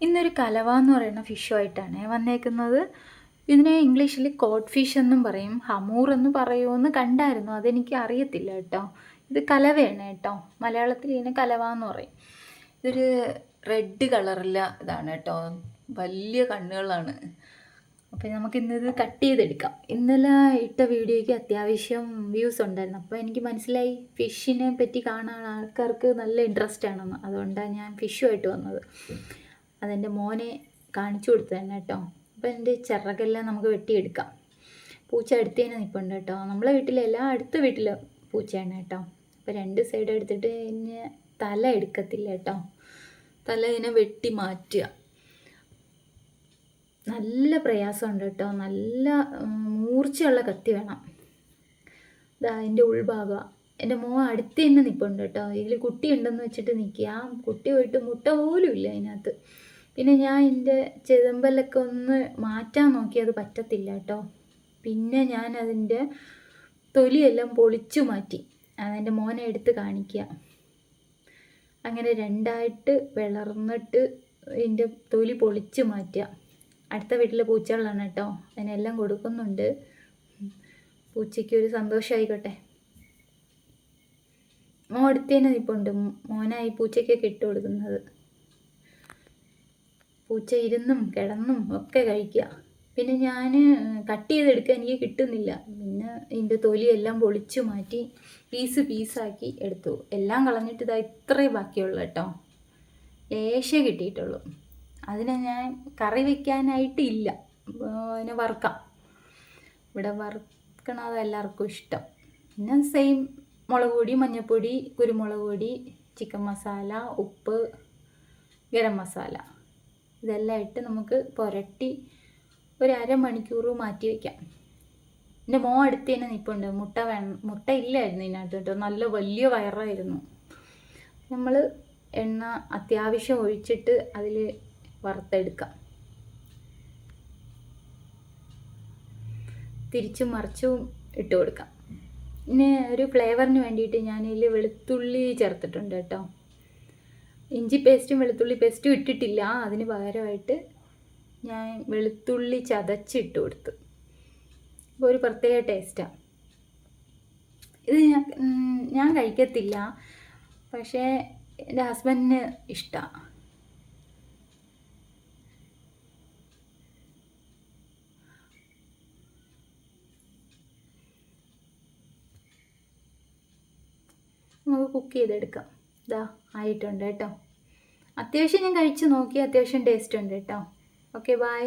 ഇന്നൊരു കലവ എന്ന് പറയുന്ന ഫിഷുമായിട്ടാണ് വന്നേക്കുന്നത്. ഇതിനെ ഇംഗ്ലീഷിൽ കോഡ് ഫിഷ് എന്നും പറയും, ഹമൂർ എന്ന് പറയുമെന്ന് കണ്ടായിരുന്നു. അതെനിക്ക് അറിയത്തില്ല കേട്ടോ. ഇത് കലവയാണ് കേട്ടോ. മലയാളത്തിൽ ഇതിനെ കലവ എന്ന് പറയും. ഇതൊരു റെഡ് കളറില്ല ഇതാണ് കേട്ടോ. വലിയ കണ്ണുകളാണ്. അപ്പോൾ നമുക്കിന്നത് കട്ട് ചെയ്തെടുക്കാം. ഇന്നലെ ഇട്ട വീഡിയോയ്ക്ക് അത്യാവശ്യം വ്യൂസ് ഉണ്ടായിരുന്നു. അപ്പോൾ എനിക്ക് മനസ്സിലായി ഫിഷിനെ പറ്റി കാണാൻ ആൾക്കാർക്ക് നല്ല ഇൻട്രസ്റ്റ് ആണെന്ന്. അതുകൊണ്ടാണ് ഞാൻ ഫിഷുമായിട്ട് വന്നത്. അതെൻ്റെ മോനെ കാണിച്ചു കൊടുത്തു തന്നെ കേട്ടോ. അപ്പോൾ എൻ്റെ ചിറകെല്ലാം നമുക്ക് വെട്ടിയെടുക്കാം. പൂച്ച അടുത്തേനെ നിൽപ്പുണ്ട് കേട്ടോ. നമ്മളെ വീട്ടിലല്ല, അടുത്ത വീട്ടിൽ പൂച്ചയാണ് കേട്ടോ. അപ്പോൾ രണ്ട് സൈഡ് എടുത്തിട്ട് ഇതിന് തല എടുക്കത്തില്ല കേട്ടോ. തല ഇതിനെ വെട്ടി മാറ്റുക. നല്ല പ്രയാസമുണ്ട് കേട്ടോ. നല്ല മൂർച്ചയുള്ള കത്തി വേണം. ഇതാ അതിൻ്റെ ഉൾഭാഗം. എൻ്റെ മോൻ അടുത്ത് തന്നെ നിൽപ്പുണ്ട് കേട്ടോ. ഇതിൽ കുട്ടി ഉണ്ടെന്ന് വെച്ചിട്ട് നിൽക്കുക. ആ കുട്ടി പോയിട്ട് മുട്ട പോലും ഇല്ല അതിനകത്ത്. പിന്നെ ഞാൻ എൻ്റെ ചെതമ്പലൊക്കെ ഒന്ന് മാറ്റാൻ നോക്കി, അത് പറ്റത്തില്ല കേട്ടോ. പിന്നെ ഞാൻ അതിൻ്റെ തൊലിയെല്ലാം പൊളിച്ചു മാറ്റി. അതെൻ്റെ മോനെ എടുത്ത് കാണിക്കുക. അങ്ങനെ രണ്ടായിട്ട് വിളർന്നിട്ട് ഇതിൻ്റെ തൊലി പൊളിച്ചു മാറ്റുക. അടുത്ത വീട്ടിലെ പൂച്ചകളാണ് കേട്ടോ. അതിനെല്ലാം കൊടുക്കുന്നുണ്ട്. പൂച്ചയ്ക്ക് ഒരു സന്തോഷമായിക്കോട്ടെ. മോൻ അടുത്തേനെ നിൽപ്പുണ്ട്. മോനായി പൂച്ചയ്ക്കൊക്കെ ഇട്ട് കൊടുക്കുന്നത്. പൂച്ച ഇരുന്നും കിടന്നും ഒക്കെ കഴിക്കുക. പിന്നെ ഞാൻ കട്ട് ചെയ്തെടുക്കാൻ എനിക്ക് കിട്ടുന്നില്ല. പിന്നെ ഇതിൻ്റെ തൊലിയെല്ലാം പൊളിച്ചു മാറ്റി പീസാക്കി എടുത്തു. എല്ലാം കളഞ്ഞിട്ട് ഇതാ ഇത്രയും ബാക്കിയുള്ളൂ കേട്ടോ. ലേശേ കിട്ടിയിട്ടുള്ളൂ. അതിനെ ഞാൻ കറി വയ്ക്കാനായിട്ടില്ല. അതിനെ വറുക്കാം. ഇവിടെ വറുക്കണത് എല്ലാവർക്കും ഇഷ്ടം. പിന്നെ സെയിം മുളക് പൊടി, മഞ്ഞൾപ്പൊടി, കുരുമുളക് പൊടി, ചിക്കൻ മസാല, ഉപ്പ്, ഗരം മസാല ഇതെല്ലാം ഇട്ട് നമുക്ക് പുരട്ടി ഒരു അരമണിക്കൂർ മാറ്റി വയ്ക്കാം. എൻ്റെ മോൻ അടുത്ത് തന്നെ നിൽപ്പുണ്ട്. മുട്ട ഇല്ലായിരുന്നു ഇതിനകത്ത് കേട്ടോ. നല്ല വലിയ വയറായിരുന്നു. നമ്മൾ എണ്ണ അത്യാവശ്യം ഒഴിച്ചിട്ട് അതിൽ വറുത്തെടുക്കാം. തിരിച്ചും മറിച്ചും ഇട്ട് കൊടുക്കാം. പിന്നെ ഒരു ഫ്ലേവറിന് വേണ്ടിയിട്ട് ഞാനിതിൽ വെളുത്തുള്ളി ചേർത്തിട്ടുണ്ട് കേട്ടോ. ഇഞ്ചി പേസ്റ്റും വെളുത്തുള്ളി പേസ്റ്റും ഇട്ടിട്ടില്ല. അതിന് പകരമായിട്ട് ഞാൻ വെളുത്തുള്ളി ചതച്ചിട്ട് കൊടുത്തു. അപ്പോൾ ഒരു പ്രത്യേക ടേസ്റ്റാണ്. ഇത് ഞാൻ കഴിക്കത്തില്ല, പക്ഷേ എൻ്റെ ഹസ്ബൻഡിന് ഇഷ്ടമാണ്. നമുക്ക് കുക്ക് ചെയ്തെടുക്കാം. ഇതാ ആയിട്ടുണ്ട് കേട്ടോ. അത്യാവശ്യം ഞാൻ കഴിച്ച് നോക്കി. അത്യാവശ്യം ടേസ്റ്റ് ഉണ്ട് കേട്ടോ. Okay, by.